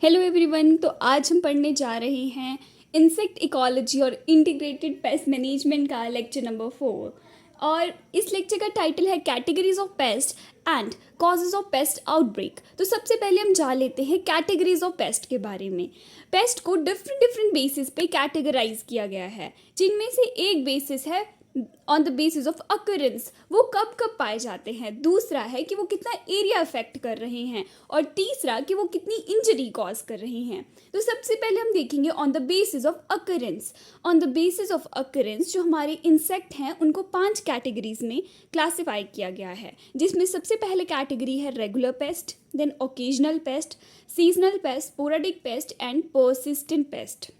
Hello everyone. तो आज हम पढ़ने जा रहे हैं इंसेक्ट इकोलॉजी और इंटीग्रेटेड पेस्ट मैनेजमेंट का लेक्चर नंबर 4। और इस लेक्चर का टाइटल है categories of paste and causes of paste outbreak. तो सबसे पहले हम जान लेते हैं कैटेगरीज ऑफ पेस्ट के बारे में। पेस्ट को डिफरेंट डिफरेंट बेसिस पे कैटेगराइज किया गया है, जिनमें से एक बेसिस है on the basis of occurrence, वो कब कब पाए जाते हैं। दूसरा है कि वो कितना एरिया अफेक्ट कर रहे हैं, और तीसरा कि वो कितनी इंजरी कॉज कर रहे हैं। तो सबसे पहले हम देखेंगे on the basis of occurrence. On the basis of occurrence जो हमारे इंसेक्ट हैं उनको 5 कैटेगरीज में क्लासिफाई किया गया है, जिसमें सबसे पहले कैटेगरी है regular pest, then occasional pest, seasonal pest, sporadic pest and persistent pest.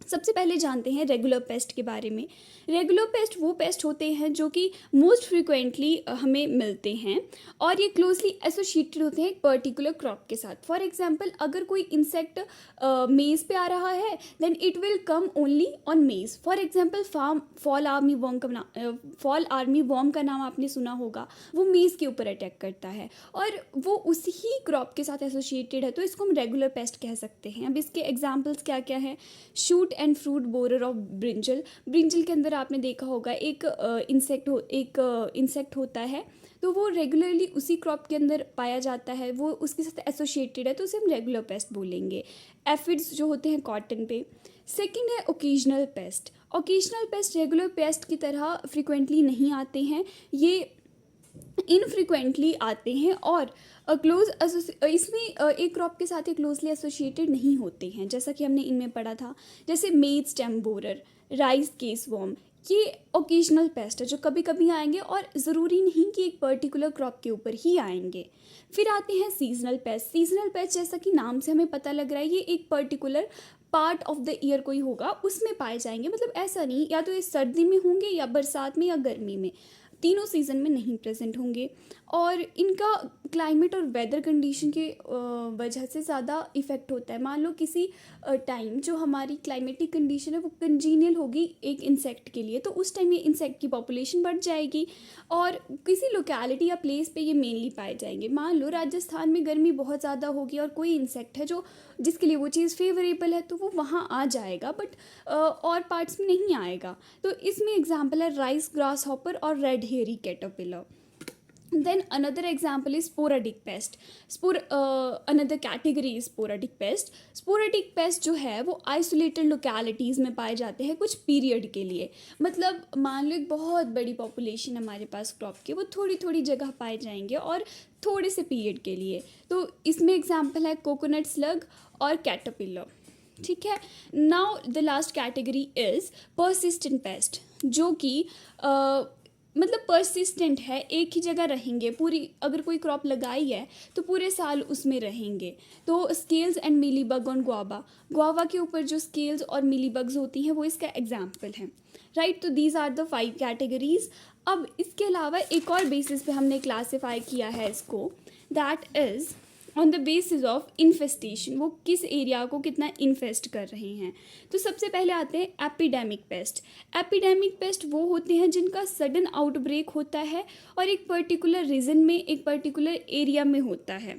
सबसे पहले जानते हैं रेगुलर पेस्ट के बारे में। रेगुलर पेस्ट वो पेस्ट होते हैं जो कि मोस्ट फ्रिक्वेंटली हमें मिलते हैं, और ये क्लोजली एसोसिएटेड होते हैं एक पर्टिकुलर क्रॉप के साथ। फॉर एग्जांपल, अगर कोई इंसेक्ट मेज़ पे आ रहा है then it will come only on maize. For example, fall armyworm का नाम आपने सुना होगा, वो मेज़ के ऊपर अटैक करता है और वो उसी ही क्रॉप के साथ एसोसिएटेड है, तो इसको हम रेगुलर पेस्ट कह सकते हैं। अब इसके एग्जाम्पल्स क्या क्या हैं। Shoot and fruit borer of brinjal. Brinjal के अंदर आपने देखा होगा एक इंसेक्ट होता है, तो वो रेगुलरली उसी क्रॉप के अंदर पाया जाता है, वो उसके साथ एसोसिएटेड है, तो उसे हम रेगुलर पेस्ट बोलेंगे। एफिड्स जो होते हैं कॉटन पे। सेकंड है occasional paste. Occasional paste regular paste की तरह फ्रिक्वेंटली नहीं आते हैं, ये इनफ्रिक्वेंटली आते हैं और इसमें एक क्रॉप के साथ ये क्लोजली एसोसिएटेड नहीं होते हैं, जैसा कि हमने इनमें पढ़ा था। जैसे maize stem borer, rice case worm, ये ओकेजनल पेस्ट है जो कभी कभी आएंगे और ज़रूरी नहीं कि एक पर्टिकुलर क्रॉप के ऊपर ही आएंगे। फिर आते हैं सीजनल पेस्ट। सीजनल पेस्ट जैसा कि नाम से हमें पता लग रहा है, ये एक particular part of the year कोई होगा उसमें पाए जाएंगे। मतलब ऐसा नहीं या तो ये सर्दी में होंगे या बरसात में या गर्मी में, तीनों सीज़न में नहीं प्रेजेंट होंगे। और इनका क्लाइमेट और वेदर कंडीशन के वजह से ज़्यादा इफ़ेक्ट होता है। मान लो किसी टाइम जो हमारी क्लाइमेटिक कंडीशन है वो कंजीनियल होगी एक इंसेक्ट के लिए, तो उस टाइम ये इंसेक्ट की पॉपुलेशन बढ़ जाएगी और किसी लोकेलिटी या प्लेस पे ये मेनली पाए जाएंगे। मान लो राजस्थान में गर्मी बहुत ज़्यादा होगी और कोई इंसेक्ट है जो जिसके लिए वो चीज़ फेवरेबल है, तो वो वहाँ आ जाएगा, बट और पार्ट्स में नहीं आएगा। तो इसमें एग्जाम्पल है राइस ग्रास हॉपर और red hairy caterpillar. Then another example is sporadic pest. Another category is sporadic pest. Sporadic pest जो है वो isolated localities में पाए जाते हैं कुछ पीरियड के लिए। मतलब मान लो एक बहुत बड़ी पॉपुलेशन हमारे पास क्रॉप के, वो थोड़ी थोड़ी जगह पाए जाएंगे और थोड़े से पीरियड के लिए। तो इसमें एग्जाम्पल है कोकोनट स्लग और कैटरपिलर। ठीक है। Now the last category is persistent paste, जो कि मतलब परसिस्टेंट है, एक ही जगह रहेंगे पूरी। अगर कोई क्रॉप लगाई है तो पूरे साल उसमें रहेंगे। तो स्केल्स एंड मीलीबग ऑन गुआवा के ऊपर जो स्केल्स और मीलीबग्स होती हैं वो इसका एग्जाम्पल है। राइट। तो दीज आर द 5 कैटेगरीज। अब इसके अलावा एक और बेसिस पे हमने क्लासीफाई किया है इसको, that is on the basis of infestation, वो किस एरिया को कितना इन्फेस्ट कर रहे हैं। तो सबसे पहले आते हैं एपिडेमिक पेस्ट। एपिडेमिक पेस्ट वो होते हैं जिनका सडन आउटब्रेक होता है और एक पर्टिकुलर रीजन में, एक पर्टिकुलर एरिया में होता है।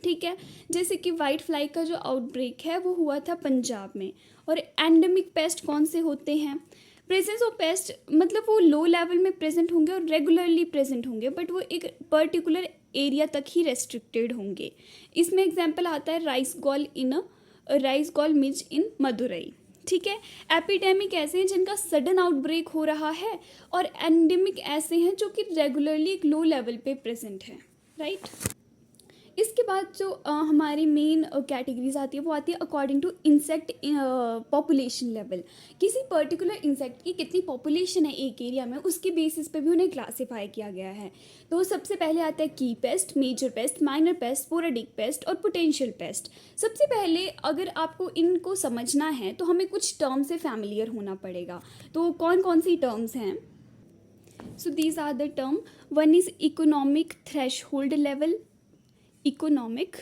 ठीक है। जैसे कि वाइट फ्लाई का जो आउटब्रेक है वो हुआ था पंजाब में। और एंडेमिक पेस्ट कौन से होते हैं। प्रेजेंस ऑफ पेस्ट मतलब वो लो लेवल में प्रेजेंट होंगे और रेगुलरली प्रेजेंट होंगे, बट वो एक पर्टिकुलर एरिया तक ही रेस्ट्रिक्टेड होंगे। इसमें एग्जांपल आता है राइस गॉल मिज इन मदुरई। ठीक है। एपिडेमिक ऐसे हैं जिनका सडन आउटब्रेक हो रहा है, और एंडेमिक ऐसे हैं जो कि रेगुलरली एक लो लेवल पे प्रेजेंट है। राइट। इसके बाद जो हमारी मेन कैटेगरीज आती है वो आती है according to insect population level. किसी पर्टिकुलर इंसेक्ट की कितनी पॉपुलेशन है एक एरिया में, उसके बेसिस पे भी उन्हें क्लासीफाई किया गया है। तो सबसे पहले आता है key pest, major pest, minor pest, sporadic pest और पोटेंशियल पेस्ट। सबसे पहले अगर आपको इनको समझना है तो हमें कुछ टर्म से फैमिलियर होना पड़ेगा। तो कौन कौन सी टर्म्स हैं। So these are the term. One is economic threshold level, economic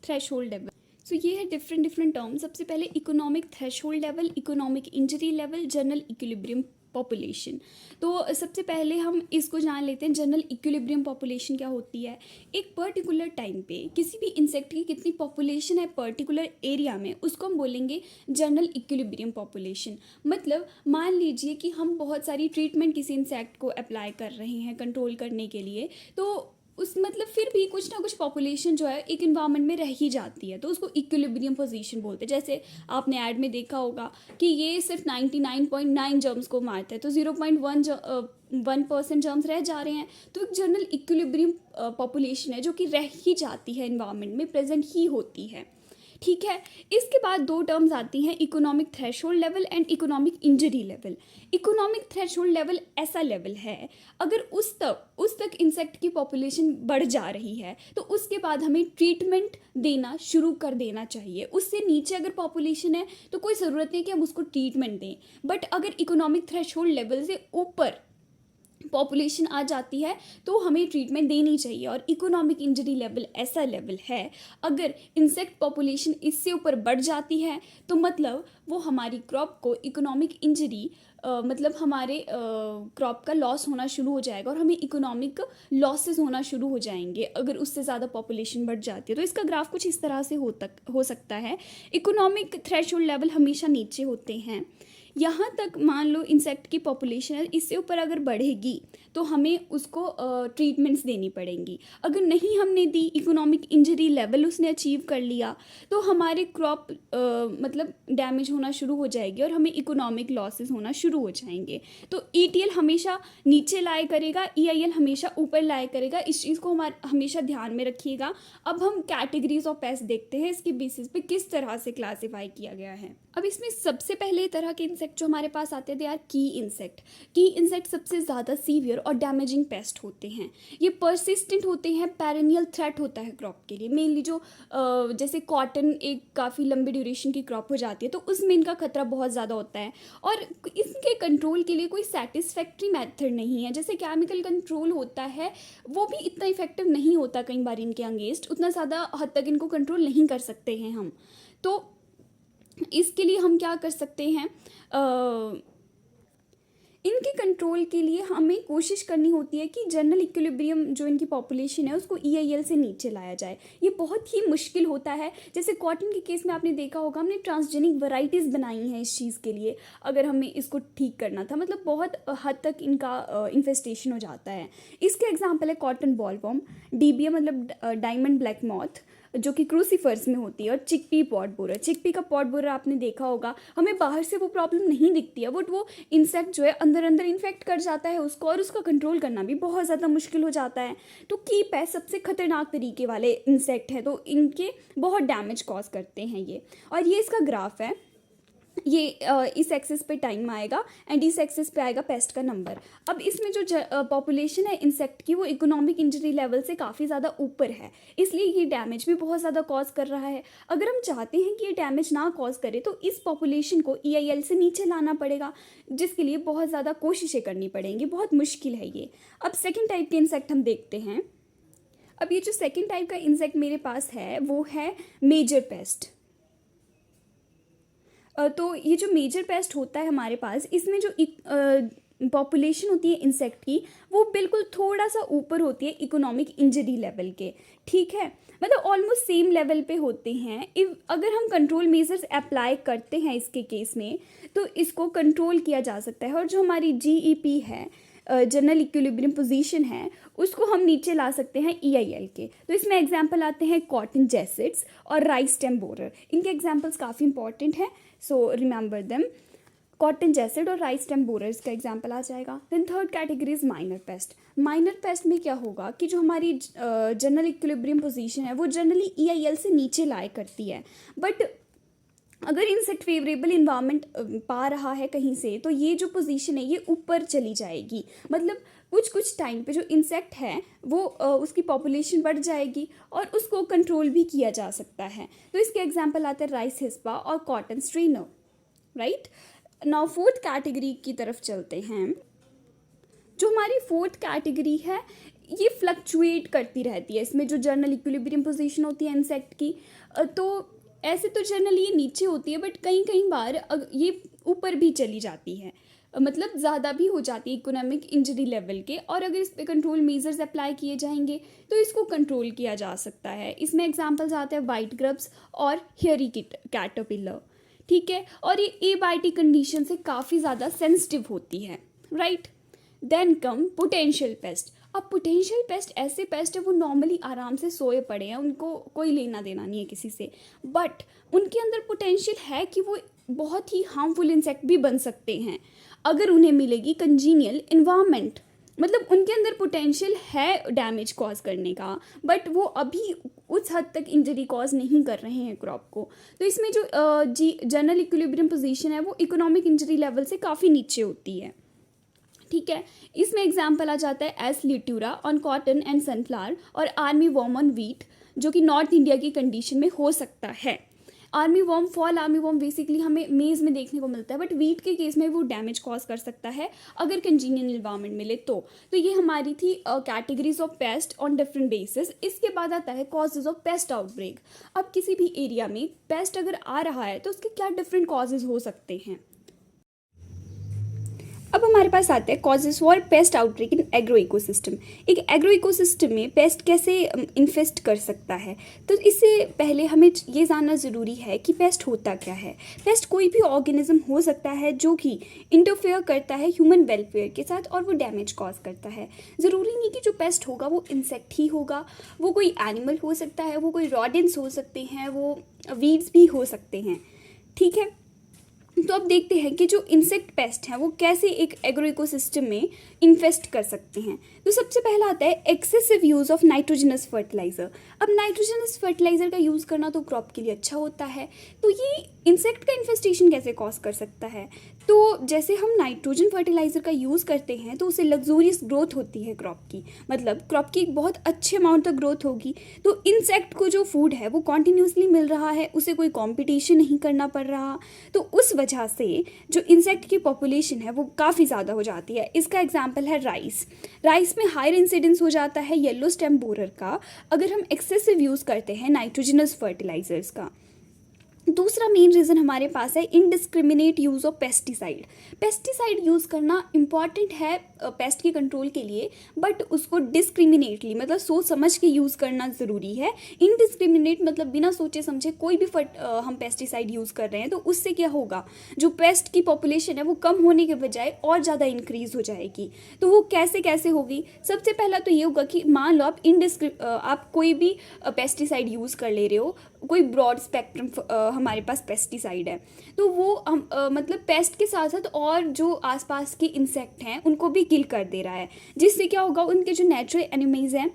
threshold level. सो ये है डिफरेंट टर्म। सबसे पहले economic threshold level, economic injury level, general equilibrium population. तो सबसे पहले हम इसको जान लेते हैं, जनरल इक्विलिब्रियम पॉपुलेशन क्या होती है। एक पर्टिकुलर टाइम पे किसी भी इंसेक्ट की कितनी पॉपुलेशन है पर्टिकुलर एरिया में, उसको हम बोलेंगे जनरल इक्विलिब्रियम पॉपुलेशन। मतलब मान लीजिए कि हम बहुत सारी ट्रीटमेंट किसी इंसेक्ट को अप्लाई कर रहे हैं कंट्रोल करने के लिए, तो उस मतलब फिर भी कुछ ना कुछ पॉपुलेशन जो है एक इन्वायरमेंट में रह ही जाती है, तो उसको इक्विलिब्रियम पोजीशन बोलते हैं। जैसे आपने ऐड में देखा होगा कि ये सिर्फ 99.9 जर्म्स को मारता है, तो 0.1% जर्म्स रह जा रहे हैं, तो एक जनरल इक्विलिब्रियम पॉपुलेशन है जो कि रह ही जाती है, इन्वायरमेंट में प्रेजेंट ही होती है। ठीक है। इसके बाद दो टर्म्स आती हैं, economic threshold level and economic injury level. Economic threshold level ऐसा लेवल है, अगर उस तक इंसेक्ट की पॉपुलेशन बढ़ जा रही है तो उसके बाद हमें ट्रीटमेंट देना शुरू कर देना चाहिए। उससे नीचे अगर पॉपुलेशन है तो कोई ज़रूरत नहीं कि हम उसको ट्रीटमेंट दें, बट अगर इकोनॉमिक थ्रेशोल्ड लेवल से ऊपर पॉपुलेशन आ जाती है तो हमें ट्रीटमेंट देनी चाहिए। और इकोनॉमिक इंजरी लेवल ऐसा लेवल है, अगर इंसेक्ट पॉपुलेशन इससे ऊपर बढ़ जाती है तो मतलब वो हमारी क्रॉप को इकोनॉमिक इंजरी मतलब हमारे क्रॉप का लॉस होना शुरू हो जाएगा और हमें इकोनॉमिक लॉसेस होना शुरू हो जाएंगे अगर उससे ज़्यादा पॉपुलेशन बढ़ जाती है। तो इसका ग्राफ कुछ इस तरह से हो सकता है। इकोनॉमिक थ्रेशोल्ड लेवल हमेशा नीचे होते हैं, यहाँ तक मान लो इंसेक्ट की पॉपुलेशन है, इससे ऊपर अगर बढ़ेगी तो हमें उसको ट्रीटमेंट्स देनी पड़ेंगी। अगर नहीं हमने दी, इकोनॉमिक इंजरी लेवल उसने अचीव कर लिया, तो हमारे क्रॉप मतलब डैमेज होना शुरू हो जाएगी और हमें इकोनॉमिक लॉसेस होना शुरू हो जाएंगे। तो ETL हमेशा नीचे लाया करेगा, EIL हमेशा ऊपर लाया करेगा। इस चीज़ को हमेशा ध्यान में रखिएगा। अब हम कैटेगरीज ऑफ पेस्ट देखते हैं, इसके बेसिस पे किस तरह से क्लासीफाई किया गया है। अब इसमें सबसे पहले तरह के इंसेक्ट जो हमारे पास आते हैं, दे आर की इंसेक्ट। की इंसेक्ट सबसे ज़्यादा सीवियर और डैमेजिंग पेस्ट होते हैं। ये परसिस्टेंट होते हैं, पेरेनियल थ्रेट होता है क्रॉप के लिए। मेनली जो जैसे कॉटन एक काफ़ी लंबी ड्यूरेशन की क्रॉप हो जाती है तो उसमें इनका खतरा बहुत ज़्यादा होता है और इसके कंट्रोल के लिए कोई सेटिस्फैक्ट्री मेथड नहीं है। जैसे केमिकल कंट्रोल होता है वो भी इतना इफेक्टिव नहीं होता कई बार इनके अगेंस्ट, उतना ज़्यादा हद तक इनको कंट्रोल नहीं कर सकते हैं हम। तो इसके लिए हम क्या कर सकते हैं, इनके कंट्रोल के लिए हमें कोशिश करनी होती है कि जनरल इक्विलिब्रियम जो इनकी पॉपुलेशन है उसको EIL से नीचे लाया जाए। ये बहुत ही मुश्किल होता है। जैसे कॉटन के केस में आपने देखा होगा, हमने ट्रांसजेनिक वैरायटीज़ बनाई हैं इस चीज़ के लिए, अगर हमें इसको ठीक करना था। मतलब बहुत हद तक इनका इन्फेस्टेशन हो जाता है। इसके एग्जाम्पल है कॉटन बॉलवर्म, DBM मतलब डायमंड ब्लैक मॉथ, जो कि क्रूसीफर्स में होती है, और चिकपी पॉट बोरर। चिकपी का पॉट बोरर आपने देखा होगा, हमें बाहर से वो प्रॉब्लम नहीं दिखती है, बट वो इंसेक्ट जो है अंदर अंदर इन्फेक्ट कर जाता है उसको, और उसका कंट्रोल करना भी बहुत ज़्यादा मुश्किल हो जाता है। तो कीप है सबसे खतरनाक तरीके वाले इंसेक्ट है, तो इनके बहुत डैमेज कॉज करते हैं ये। और ये इसका ग्राफ है, ये इस एक्सिस पे टाइम आएगा एंड इस एक्सिस पे आएगा पेस्ट का नंबर। अब इसमें जो पॉपुलेशन है इंसेक्ट की वो इकोनॉमिक इंजरी लेवल से काफ़ी ज़्यादा ऊपर है, इसलिए ये डैमेज भी बहुत ज़्यादा कॉज कर रहा है। अगर हम चाहते हैं कि ये डैमेज ना कॉज करे तो इस पॉपुलेशन को EIL से नीचे लाना पड़ेगा, जिसके लिए बहुत ज़्यादा कोशिशें करनी पड़ेंगी, बहुत मुश्किल है ये। अब सेकेंड टाइप के इंसेक्ट हम देखते हैं। अब ये जो सेकेंड टाइप का इंसेक्ट मेरे पास है वो है मेजर पेस्ट। तो ये जो मेजर पेस्ट होता है हमारे पास, इसमें जो पॉपुलेशन होती है इंसेक्ट की वो बिल्कुल थोड़ा सा ऊपर होती है इकोनॉमिक इंजरी लेवल के। ठीक है, मतलब ऑलमोस्ट सेम लेवल पे होते हैं। अगर हम कंट्रोल मेजर्स अप्लाई करते हैं इसके केस में तो इसको कंट्रोल किया जा सकता है। और जो हमारी GEP है, जनरल इक्विलिब्रियम पोजीशन है, उसको हम नीचे ला सकते हैं EIL के। तो इसमें एग्जांपल आते हैं कॉटन जैसिड्स और राइस स्टेम बोरर। इनके एग्जांपल्स काफ़ी इंपॉर्टेंट हैं, so remember them. Cotton jassid और राइस स्टेम बोरर्स का एग्जांपल आ जाएगा। Then third category is minor pest. Minor pest में क्या होगा कि जो हमारी जनरल इक्विलिब्रियम पोजीशन है वो जनरली EIL से नीचे लाया करती है, बट अगर इंसेक्ट फेवरेबल इन्वायरमेंट पा रहा है कहीं से तो ये जो पोजीशन है ये ऊपर चली जाएगी। मतलब कुछ टाइम पे जो इंसेक्ट है वो उसकी पॉपुलेशन बढ़ जाएगी और उसको कंट्रोल भी किया जा सकता है। तो इसके एग्जांपल आते हैं राइस हिस्पा और cotton strainer. Right, now fourth category की तरफ चलते हैं। जो हमारी फोर्थ कैटेगरी है ये फ्लक्चुएट करती रहती है। इसमें जो जनरल इक्विलिब्रियम पोजीशन होती है इंसेक्ट की, तो ऐसे तो जनरली ये नीचे होती है, बट कई बार ये ऊपर भी चली जाती है। मतलब ज़्यादा भी हो जाती है इकोनॉमिक इंजरी लेवल के, और अगर इस पे कंट्रोल मेजर्स अप्लाई किए जाएंगे तो इसको कंट्रोल किया जा सकता है। इसमें एग्जांपल्स आते हैं वाइट ग्रब्स और हेयरी कैटरपिलर, ठीक है, और ये एबायोटिक कंडीशन से काफ़ी ज़्यादा सेंसिटिव होती है, right. Then come potential pest. अब पोटेंशियल पेस्ट ऐसे पेस्ट है वो नॉर्मली आराम से सोए पड़े हैं, उनको कोई लेना देना नहीं है किसी से, बट उनके अंदर पोटेंशियल है कि वो बहुत ही हार्मफुल इंसेक्ट भी बन सकते हैं अगर उन्हें मिलेगी कंजीनियल इन्वायरमेंट। मतलब उनके अंदर पोटेंशियल है डैमेज कॉज करने का, बट वो अभी उस हद तक इंजरी कॉज नहीं कर रहे हैं क्रॉप को। तो इसमें जो जनरल इक्विलिब्रियम पोजीशन है वो इकोनॉमिक इंजरी लेवल से काफ़ी नीचे होती है, ठीक है। इसमें एग्जाम्पल आ जाता है S litura on cotton and sunflower और आर्मी वॉर्म ऑन वीट, जो कि नॉर्थ इंडिया की कंडीशन में हो सकता है। Army warm, fall army warm basically हमें मेज़ में देखने को मिलता है, बट वीट के केस में वो डैमेज कॉज कर सकता है अगर कंजीनियल इन्वायरमेंट मिले तो। ये हमारी थी categories of paste on different basis. इसके बाद आता है कॉजेज ऑफ पेस्ट आउटब्रेक। अब किसी भी एरिया में पेस्ट अगर आ रहा है तो उसके क्या डिफरेंट कॉजेज हो सकते हैं। अब हमारे पास आते हैं causes for paste outbreak in agro ecosystem. एक एग्रो इकोसिस्टम में पेस्ट कैसे इन्फेस्ट कर सकता है, तो इससे पहले हमें ये जानना ज़रूरी है कि पेस्ट होता क्या है। पेस्ट कोई भी ऑर्गेनिज्म हो सकता है जो कि इंटरफेयर करता है ह्यूमन वेलफेयर के साथ और वो डैमेज कॉज करता है। ज़रूरी नहीं कि जो पेस्ट होगा वो इंसेक्ट ही होगा, वो कोई एनिमल हो सकता है, वो कोई रॉडेंट्स हो सकते हैं, वो वीड्स भी हो सकते हैं, ठीक है। तो अब देखते हैं कि जो इंसेक्ट पेस्ट हैं वो कैसे एक एग्रो इकोसिस्टम में इन्फेस्ट कर सकते हैं। तो सबसे पहला आता है excessive use of nitrogenous fertiliser. अब नाइट्रोजनस फर्टिलाइज़र का यूज़ करना तो क्रॉप के लिए अच्छा होता है, तो ये इंसेक्ट का इन्फेस्टेशन कैसे कॉज कर सकता है। तो जैसे हम नाइट्रोजन फर्टिलाइज़र का यूज़ करते हैं तो उससे लग्जूरियस ग्रोथ होती है क्रॉप की, मतलब क्रॉप की एक बहुत अच्छे अमाउंट तक ग्रोथ होगी। तो इंसेक्ट को जो फूड है वो कॉन्टीन्यूसली मिल रहा है, उसे कोई कॉम्पिटिशन नहीं करना पड़ रहा, तो उस वजह से जो इंसेक्ट की पॉपुलेशन है वो काफ़ी ज़्यादा हो जाती है। इसका एग्जाम्पल है राइस। राइस में हायर इंसिडेंस हो जाता है येलो स्टेम बोरर का अगर हम एक्सेसिव यूज़ करते हैं नाइट्रोजनस फर्टिलाइजर्स का। दूसरा मेन रीज़न हमारे पास है indiscriminate use of pesticide. Pesticide use करना इम्पॉर्टेंट है पेस्ट के कंट्रोल के लिए, बट उसको डिस्क्रिमिनेटली मतलब सोच समझ के यूज़ करना ज़रूरी है। इनडिस्क्रिमिनेट मतलब बिना सोचे समझे कोई भी हम पेस्टिसाइड यूज़ कर रहे हैं तो उससे क्या होगा, जो पेस्ट की पॉपुलेशन है वो कम होने के बजाय और ज़्यादा इंक्रीज़ हो जाएगी। तो वो कैसे कैसे होगी, सबसे पहला तो ये होगा कि मान लो आप कोई भी पेस्टिसाइड यूज़ कर ले रहे हो, कोई ब्रॉड स्पेक्ट्रम हमारे पास पेस्टिसाइड है, तो वो हम मतलब पेस्ट के साथ साथ और जो आसपास के इंसेक्ट हैं उनको भी किल कर दे रहा है, जिससे क्या होगा उनके जो नेचुरल एनिमीज़ हैं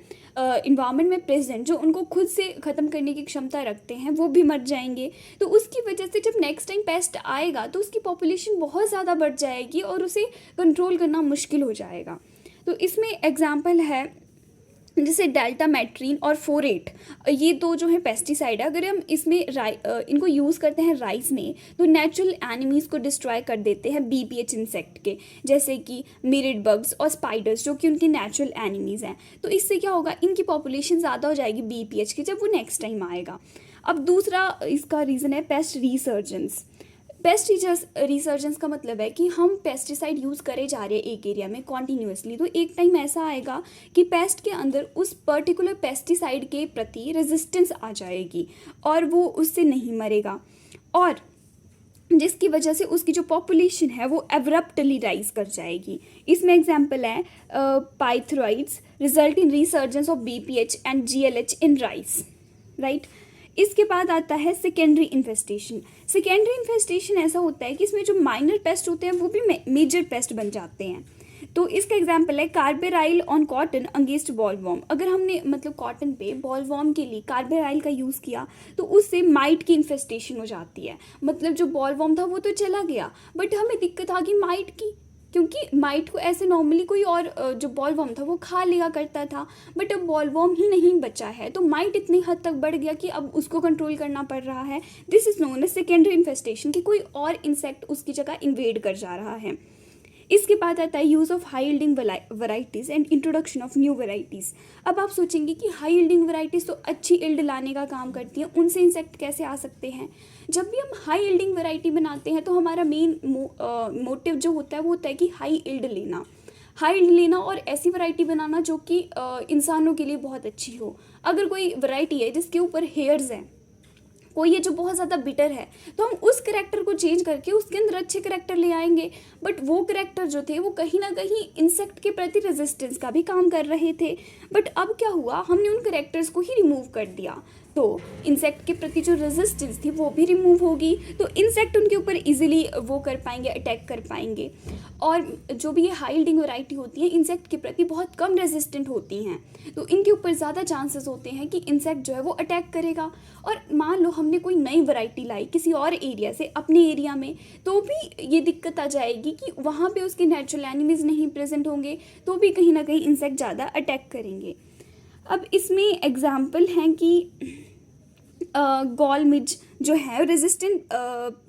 इन्वायरमेंट में प्रेजेंट, जो उनको खुद से ख़त्म करने की क्षमता रखते हैं, वो भी मर जाएंगे। तो उसकी वजह से जब नेक्स्ट टाइम पेस्ट आएगा तो उसकी पॉपुलेशन बहुत ज़्यादा बढ़ जाएगी और उसे कंट्रोल करना मुश्किल हो जाएगा। तो इसमें एग्जाम्पल है जैसे डेल्टामेट्रिन और फोरेट, ये दो जो है पेस्टिसाइड है, अगर हम इसमें इनको यूज़ करते हैं राइस में तो नेचुरल एनिमीज़ को डिस्ट्रॉय कर देते हैं बीपीएच इंसेक्ट के, जैसे कि मिरिड बग्स और स्पाइडर्स जो कि उनके नेचुरल एनिमीज़ हैं। तो इससे क्या होगा, इनकी पॉपुलेशन ज़्यादा हो जाएगी बीपीएच की जब वो नेक्स्ट टाइम आएगा। अब दूसरा इसका रीज़न है पेस्ट रिसर्जेंस। पेस्ट रिसर्जेंस का मतलब है कि हम पेस्टिसाइड यूज़ करे जा रहे हैं एक एरिया में कॉन्टीन्यूसली, तो एक टाइम ऐसा आएगा कि पेस्ट के अंदर उस पर्टिकुलर पेस्टिसाइड के प्रति रेजिस्टेंस आ जाएगी और वो उससे नहीं मरेगा, और जिसकी वजह से उसकी जो पॉपुलेशन है वो एब्रप्टली राइज कर जाएगी। इसमें एग्जांपल है pyrethroids result in resurgence of BPH and GLH in rice, right. इसके बाद आता है सेकेंडरी इन्फेस्टेशन। सेकेंडरी इन्फेस्टेशन ऐसा होता है कि इसमें जो माइनर पेस्ट होते हैं वो भी मेजर पेस्ट बन जाते हैं। तो इसका एग्जांपल है कार्बेराइल ऑन कॉटन अगेंस्ट बॉलवॉर्म। अगर हमने मतलब कॉटन पे बॉलवॉर्म के लिए कार्बेराइल का यूज़ किया तो उससे माइट की इन्फेस्टेशन हो जाती है। मतलब जो बॉलवॉर्म था वो तो चला गया, बट हमें दिक्कत आ गई माइट की, क्योंकि माइट को ऐसे नॉर्मली कोई और जो बॉलवॉर्म था वो खा लिया करता था, बट अब बॉलवॉर्म ही नहीं बचा है तो माइट इतनी हद तक बढ़ गया कि अब उसको कंट्रोल करना पड़ रहा है। This is known as secondary infestation, कि कोई और इंसेक्ट उसकी जगह इन्वेड कर जा रहा है। इसके बाद आता है use of high yielding varieties and introduction of new varieties. अब आप सोचेंगे कि हाई यील्डिंग वैराइटीज़ तो अच्छी यील्ड लाने का काम करती हैं, उनसे इंसेक्ट कैसे आ सकते हैं। जब भी हम हाई यील्डिंग वैरायटी बनाते हैं तो हमारा मेन मोटिव जो होता है वो होता है कि हाई यील्ड लेना, हाई यील्ड लेना और ऐसी वैरायटी बनाना जो कि इंसानों के लिए बहुत अच्छी हो। अगर कोई वैरायटी है जिसके ऊपर हेयर्स हैं, कोई है जो बहुत ज़्यादा बिटर है, तो हम उस करेक्टर को चेंज करके उसके अंदर अच्छे करेक्टर ले आएंगे। बट वो करेक्टर जो थे वो कहीं ना कहीं इंसेक्ट के प्रति रेजिस्टेंस का भी काम कर रहे थे। बट अब क्या हुआ, हमने उन करेक्टर्स को ही रिमूव कर दिया, तो इंसेक्ट के प्रति जो रेजिस्टेंस थी वो भी रिमूव होगी, तो इंसेक्ट उनके ऊपर इजीली वो कर पाएंगे, अटैक कर पाएंगे। और जो भी ये हाई यील्डिंग वैरायटी होती है इंसेक्ट के प्रति बहुत कम रेजिस्टेंट होती हैं, तो इनके ऊपर ज़्यादा चांसेस होते हैं कि इंसेक्ट जो है वो अटैक करेगा। और मान लो हमने कोई नई वैरायटी लाई किसी और एरिया से अपने एरिया में, तो भी ये दिक्कत आ जाएगी कि वहाँ पे उसके नेचुरल एनिमीज़ नहीं प्रेजेंट होंगे, तो भी कहीं ना कहीं इंसेक्ट ज़्यादा अटैक करेंगे। अब इसमें एग्जाम्पल हैं कि गॉल मिज जो है रेजिस्टेंट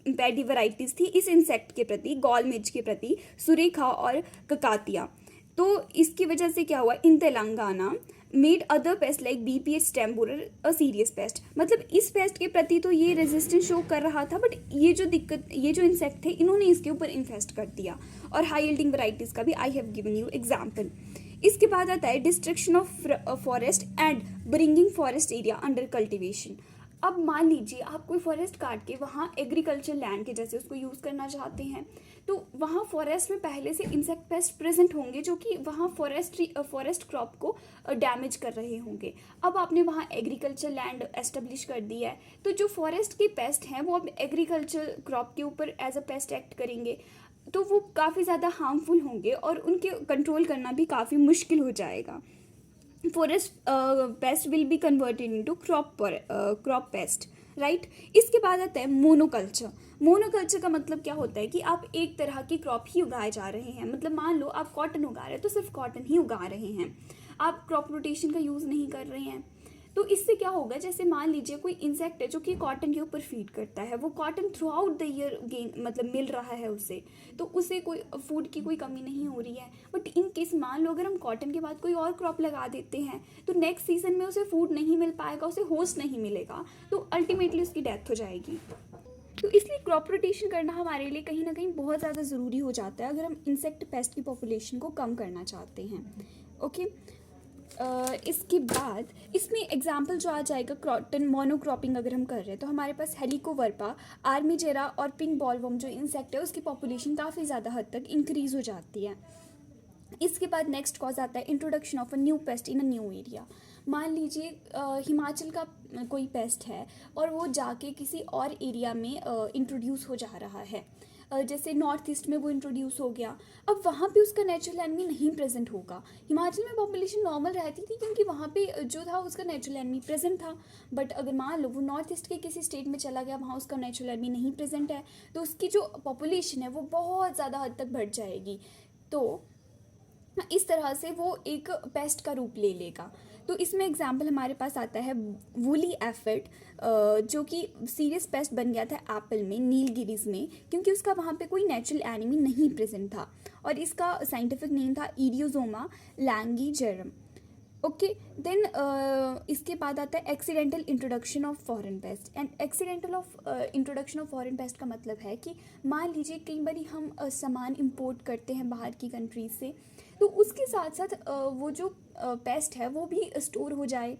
पैडी वैराइटीज़ थी इस इंसेक्ट के प्रति, गॉल मिज के प्रति, सुरेखा और ककातिया। तो इसकी वजह से क्या हुआ, in Telangana made other pest like BPH temporary a serious pest. मतलब इस पेस्ट के प्रति तो ये रेजिस्टेंस शो कर रहा था, बट ये जो दिक्कत, ये जो इंसेक्ट थे इन्होंने इसके ऊपर इन्फेस्ट कर दिया। और हाई यील्डिंग वैराइटीज़ का भी I have given you example. इसके बाद आता है destruction of forest and bringing forest area under cultivation. अब मान लीजिए आप कोई फॉरेस्ट काट के वहाँ एग्रीकल्चर लैंड के जैसे उसको यूज़ करना चाहते हैं, तो वहाँ फॉरेस्ट में पहले से इंसेक्ट पेस्ट प्रेजेंट होंगे जो कि वहाँ फॉरेस्ट क्रॉप को डैमेज कर रहे होंगे। अब आपने वहाँ एग्रीकल्चर लैंड एस्टेब्लिश कर दिया है, तो जो फॉरेस्ट के पेस्ट हैं वो अब एग्रीकल्चर क्रॉप के ऊपर एज अ पेस्ट एक्ट करेंगे, तो वो काफ़ी ज़्यादा हार्मफुल होंगे और उनके कंट्रोल करना भी काफ़ी मुश्किल हो जाएगा। Forest paste will be converted into crop paste, right. इसके बाद आता है मोनोकल्चर। मोनोकल्चर का मतलब क्या होता है कि आप एक तरह की क्रॉप ही उगाए जा रहे हैं। मतलब मान लो आप कॉटन उगा रहे हैं तो सिर्फ कॉटन ही उगा रहे हैं, आप क्रॉप रोटेशन का यूज़ नहीं कर रहे हैं। तो इससे क्या होगा, जैसे मान लीजिए कोई इंसेक्ट है जो कि कॉटन के ऊपर फीड करता है, वो cotton through out the year gain मतलब मिल रहा है उसे, तो उसे कोई फूड की कोई कमी नहीं हो रही है। बट इन केस मान लो अगर हम कॉटन के बाद कोई और क्रॉप लगा देते हैं तो नेक्स्ट सीजन में उसे फूड नहीं मिल पाएगा, उसे होस्ट नहीं मिलेगा, तो अल्टीमेटली उसकी डेथ हो जाएगी। तो इसलिए क्रॉप रोटेशन करना हमारे लिए कहीं ना कहीं बहुत ज़्यादा ज़रूरी हो जाता है अगर हम इंसेक्ट पेस्ट की पॉपुलेशन को कम करना चाहते हैं। ओके, इसके बाद इसमें एग्जाम्पल जो आ जाएगा कॉटन मोनोक्रॉपिंग अगर हम कर रहे हैं तो हमारे पास हेलिकोवर्पा, आर्मीजेरा और पिंक बॉलवर्म जो इंसेक्ट है उसकी पॉपुलेशन काफ़ी ज़्यादा हद तक इंक्रीज़ हो जाती है। इसके बाद नेक्स्ट कॉज आता है introduction of a new paste in a new area. मान लीजिए हिमाचल का कोई पेस्ट है और वो जाके किसी और एरिया में इंट्रोड्यूस हो जा रहा है, जैसे नॉर्थ ईस्ट में वो इंट्रोड्यूस हो गया। अब वहाँ पे उसका नेचुरल एनिमी नहीं प्रेजेंट होगा। हिमाचल में पॉपुलेशन नॉर्मल रहती थी क्योंकि वहाँ पे जो था उसका नेचुरल एनिमी प्रेजेंट था। बट अगर मान लो वो नॉर्थ ईस्ट के किसी स्टेट में चला गया, वहाँ उसका नेचुरल एनिमी नहीं प्रेजेंट है, तो उसकी जो पॉपुलेशन है वो बहुत ज़्यादा हद तक बढ़ जाएगी। तो इस तरह से वो एक पेस्ट का रूप ले लेगा। तो इसमें एग्जाम्पल हमारे पास आता है वूली एफिड, जो कि सीरियस पेस्ट बन गया था एप्पल में, नीलगिरीज में, क्योंकि उसका वहाँ पे कोई नेचुरल एनिमी नहीं प्रेजेंट था और इसका साइंटिफिक नेम था इरियोजोमा लैंगीजेरम। ओके, देन इसके बाद आता है accidental introduction of foreign paste. And accidental introduction of foreign paste का मतलब है कि मान लीजिए कई बार हम सामान इंपोर्ट करते हैं बाहर की कंट्रीज से, तो उसके साथ साथ वो जो पेस्ट है वो भी स्टोर हो जाए।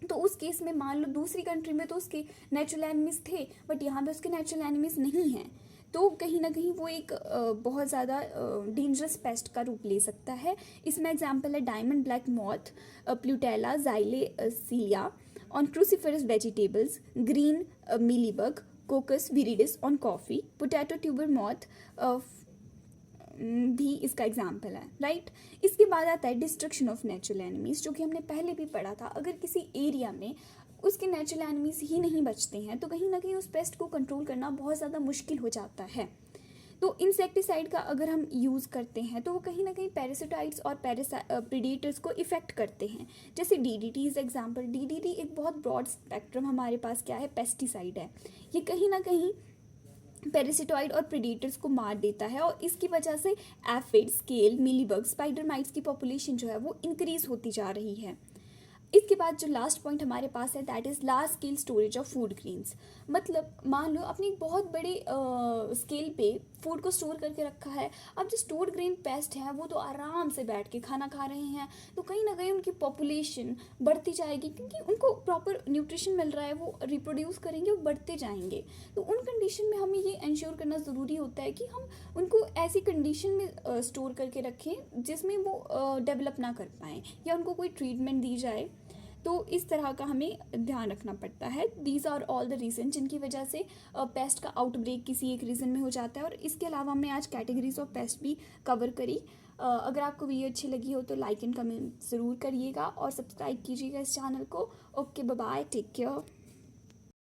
तो उस केस में मान लो दूसरी कंट्री में तो उसके नेचुरल एनिमीज़ थे बट यहाँ पे उसके नेचुरल एनिमीज़ नहीं हैं, तो कहीं ना कहीं वो एक बहुत ज़्यादा डेंजरस पेस्ट का रूप ले सकता है। इसमें एग्जांपल है diamond black moth, Plutella xylostella on cruciferous vegetables, green mealybug, Coccus viridis on coffee, potato tuber moth भी इसका एग्जाम्पल है, राइट। इसके बाद आता है डिस्ट्रक्शन ऑफ नेचुरल एनिमीज़, जो कि हमने पहले भी पढ़ा था। अगर किसी एरिया में उसके नेचुरल एनिमीज़ ही नहीं बचते हैं तो कहीं ना कहीं उस पेस्ट को कंट्रोल करना बहुत ज़्यादा मुश्किल हो जाता है। तो इंसेक्टिसाइड का अगर हम यूज़ करते हैं तो वो कहीं ना कहीं पैरासिटाइड्स और प्रीडेटर्स को इफ़ेक्ट करते हैं। जैसे डीडीटी इज़ एग्जाम्पल। डीडीटी एक बहुत ब्रॉड स्पेक्ट्रम हमारे पास क्या है, पेस्टिसाइड है। ये कहीं ना कहीं पैरासिटॉइड और प्रेडेटर्स को मार देता है, और इसकी वजह से aphid, scale, mealybug, spider mites की पॉपुलेशन जो है वो इंक्रीज होती जा रही है। इसके बाद जो लास्ट पॉइंट हमारे पास है that is large scale storage of food grains. मतलब मान लो अपनी एक बहुत बड़े स्केल पे फूड को स्टोर करके रखा है। अब जो स्टोर्ड ग्रेन पेस्ट हैं वो तो आराम से बैठ के खाना खा रहे हैं, तो कहीं ना कहीं उनकी पॉपुलेशन बढ़ती जाएगी, क्योंकि उनको प्रॉपर न्यूट्रिशन मिल रहा है, वो रिप्रोड्यूस करेंगे, वो बढ़ते जाएंगे। तो उन कंडीशन में हमें ये इंश्योर करना ज़रूरी होता है कि हम उनको ऐसी कंडीशन में स्टोर करके रखें जिसमें वो डेवलप ना कर पाएँ, या उनको कोई ट्रीटमेंट दी जाए। तो इस तरह का हमें ध्यान रखना पड़ता है। These are all the reason जिनकी वजह से पेस्ट का आउटब्रेक किसी एक रीज़न में हो जाता है। और इसके अलावा हमने आज कैटेगरीज ऑफ पेस्ट भी कवर करी। अगर आपको वीडियो अच्छी लगी हो तो लाइक एंड कमेंट ज़रूर करिएगा और सब्सक्राइब कीजिएगा इस चैनल को। Okay, bye bye, take care.